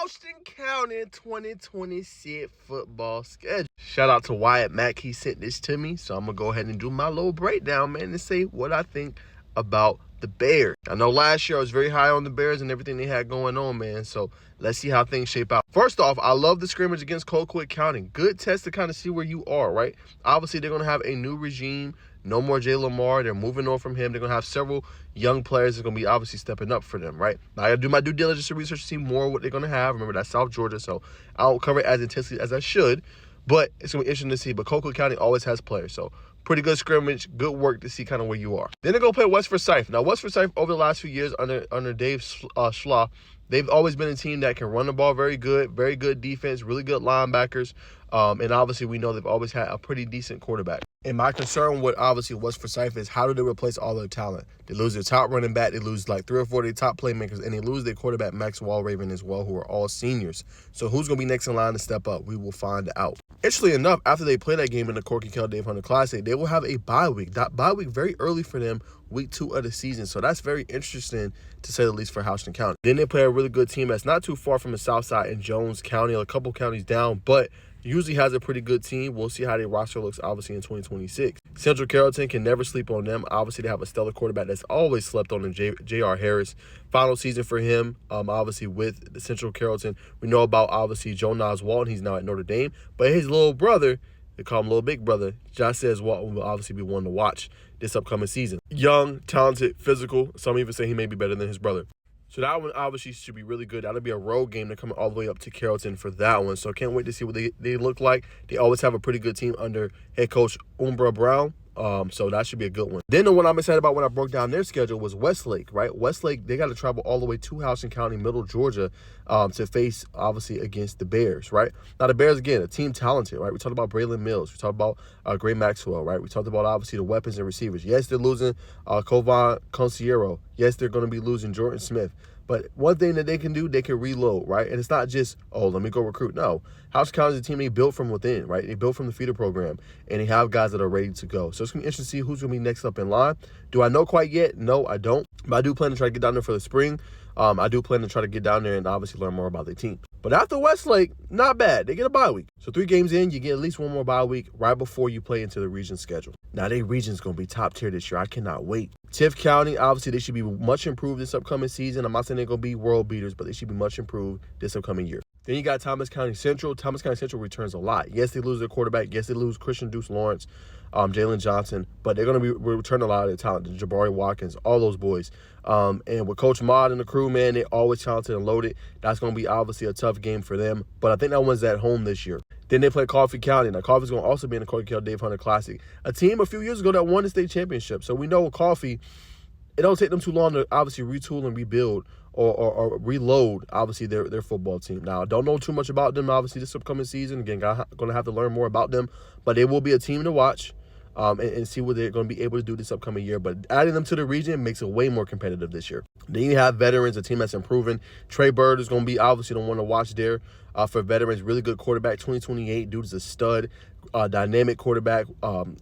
Houston County 2026 football schedule. Shout out to Wyatt Mack. He sent this to me, so I'm going to go ahead and do my little breakdown, man, and say what I think about the Bears. I know last year I was very high on the Bears and everything they had going on, man, so let's see how things shape out. First off, I love the scrimmage against Colquitt County. Good test to kind of see where you are, right? Obviously, they're going to have a new regime. No more Jay Lamar. They're moving on from him. They're going to have several young players that are going to be obviously stepping up for them, right? Now, I got to do my due diligence and research to see more what they're going to have. Remember, that's South Georgia, so I don't cover it as intensely as I should, but it's going to be interesting to see. But Colquitt County always has players, so pretty good scrimmage, good work to see kind of where you are. Then they're going to play West Forsyth. Now, West Forsyth over the last few years under Dave Schlaw, they've always been a team that can run the ball very good defense, really good linebackers, and obviously we know they've always had a pretty decent quarterback. And my concern with obviously West Forsyth is how do they replace all their talent? They lose their top running back, they lose like 3 or 4 of their top playmakers, and they lose their quarterback Max Walraven as well, who are all seniors. So who's going to be next in line to step up? We will find out. Interestingly enough, after they play that game in the Corky Kell Dave Hunter Classic, they will have a bye week. That bye week very early for them, week 2 of the season. So that's very interesting to say the least for Houston County. Then they play a really good team that's not too far from the south side in Jones County, a couple counties down, but usually has a pretty good team. We'll see how their roster looks, obviously, in 2026. Central Carrollton can never sleep on them. Obviously, they have a stellar quarterback that's always slept on in J.R. Harris. Final season for him, obviously, with the Central Carrollton. We know about, obviously, Jonas Walton. He's now at Notre Dame. But his little brother, they call him Little Big Brother, Josh says Walton will obviously be one to watch this upcoming season. Young, talented, physical. Some even say he may be better than his brother. So that one obviously should be really good. That'll be a road game. They're coming all the way up to Carrollton for that one. So can't wait to see what they look like. They always have a pretty good team under head coach Umbra Brown. So that should be a good one. Then the one I'm excited about when I broke down their schedule was Westlake, right? Westlake, they got to travel all the way to Houston County, Middle Georgia, to face, obviously, against the Bears, right? Now, the Bears, again, a team talented, right? We talked about Braylon Mills. We talked about Gray Maxwell, right? We talked about, obviously, the weapons and receivers. Yes, they're losing Kovan Consiero. Yes, they're going to be losing Jordan Smith. But one thing that they can do, they can reload, right? And it's not just, oh, let me go recruit. No. Houston County is a team they built from within, right? They built from the feeder program, and they have guys that are ready to go. So it's going to be interesting to see who's going to be next up in line. Do I know quite yet? No, I don't. But I do plan to try to get down there for the spring. I do plan to try to get down there and obviously learn more about their team. But after Westlake, not bad. They get a bye week. So 3 games in, you get at least one more bye week right before you play into the region schedule. Now, their region's going to be top tier this year. I cannot wait. Tift County, obviously, they should be much improved this upcoming season. I'm not saying they're going to be world beaters, but they should be much improved this upcoming year. Then you got Thomas County Central. Thomas County Central returns a lot. Yes, they lose their quarterback. Yes, they lose Christian Deuce Lawrence, Jalen Johnson, but they're going to be returning a lot of their talent. Jabari Watkins, all those boys. And with Coach Mott and the crew, man, they're always talented and loaded. That's going to be obviously a tough game for them, but I think that one's at home this year. Then they play Coffee County. Now, Coffee's going to also be in the Corky Kell Dave Hunter Classic, a team a few years ago that won the state championship. So we know with Coffee, it don't take them too long to obviously retool and rebuild or reload, obviously, their football team. Now, I don't know too much about them, obviously, this upcoming season. Again, going to have to learn more about them, but they will be a team to watch. And see what they're going to be able to do this upcoming year. But adding them to the region makes it way more competitive this year. Then you have veterans, a team that's improving. Trey Bird is going to be obviously the one to watch there for veterans. Really good quarterback, 2028. Dude is a stud, dynamic quarterback.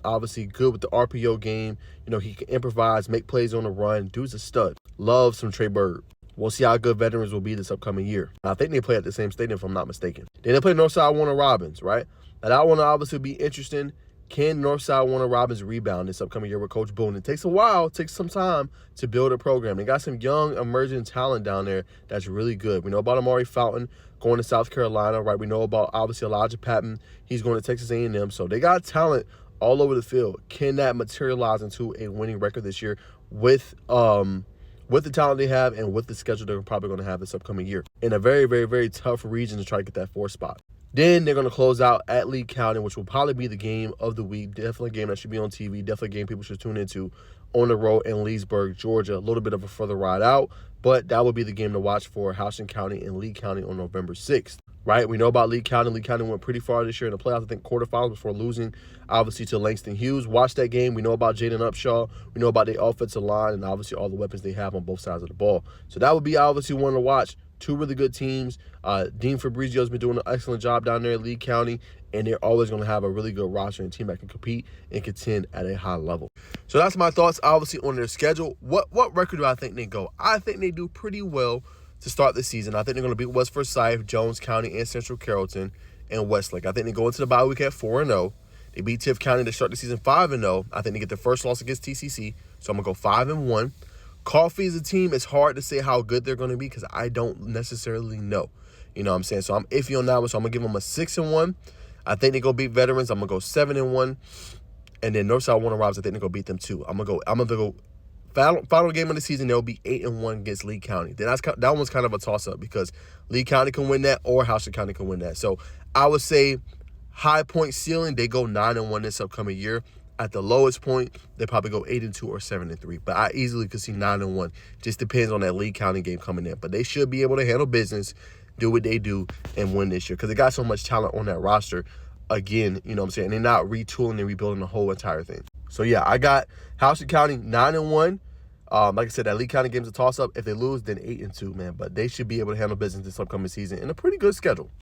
Obviously good with the RPO game. You know, he can improvise, make plays on the run. Dude's a stud. Love some Trey Bird. We'll see how good veterans will be this upcoming year. I think they play at the same stadium, if I'm not mistaken. Then they play Northside Warner Robins, right? Now, that one will obviously be interesting. Can Northside Warner Robins rebound this upcoming year with Coach Boone? It takes a while, it takes some time to build a program. They got some young, emerging talent down there that's really good. We know about Amari Fountain going to South Carolina, right? We know about, obviously, Elijah Patton. He's going to Texas A&M. So they got talent all over the field. Can that materialize into a winning record this year with the talent they have and with the schedule they're probably going to have this upcoming year? In a very, very, very tough region to try to get that 4th spot. Then they're going to close out at Lee County, which will probably be the game of the week. Definitely a game that should be on TV. Definitely a game people should tune into on the road in Leesburg, Georgia. A little bit of a further ride out, but that will be the game to watch for Houston County and Lee County on November 6th. Right? We know about Lee County. Lee County went pretty far this year in the playoffs, I think quarterfinals, before losing, obviously, to Langston Hughes. Watch that game. We know about Jaden Upshaw. We know about the offensive line and, obviously, all the weapons they have on both sides of the ball. So that would be, obviously, one to watch. 2 really good teams. Dean Fabrizio's been doing an excellent job down there in Lee County, and they're always going to have a really good roster and team that can compete and contend at a high level. So that's my thoughts, obviously, on their schedule. What record do I think they go? I think they do pretty well to start the season. I think they're going to beat West Forsyth, Jones County, and Central Carrollton, and Westlake. I think they go into the bye week at 4-0. They beat Tift County to start the season 5-0. I think they get their first loss against TCC, so I'm going to go 5-1. Coffee is a team. It's hard to say how good they're going to be because I don't necessarily know. You know what I'm saying? So I'm iffy on that one, so I'm going to give them a 6-1. I think they go beat Veterans. I'm going to go 7-1. And then Northside Warner Robs, I think they're going to beat them too. I'm going to go final game of the season, they'll be 8-1 against Lee County. Then that one's kind of a toss-up because Lee County can win that or Houston County can win that. So I would say high point ceiling, they go 9-1 this upcoming year. At the lowest point, they probably go 8-2 or 7-3. But I easily could see 9-1. Just depends on that Lee County game coming in. But they should be able to handle business, do what they do, and win this year because they got so much talent on that roster. Again, you know what I'm saying? They're not retooling and rebuilding the whole entire thing. So, yeah, I got Houston County 9-1. Like I said, that Lee County game's a toss-up. If they lose, then 8-2, man. But they should be able to handle business this upcoming season in a pretty good schedule.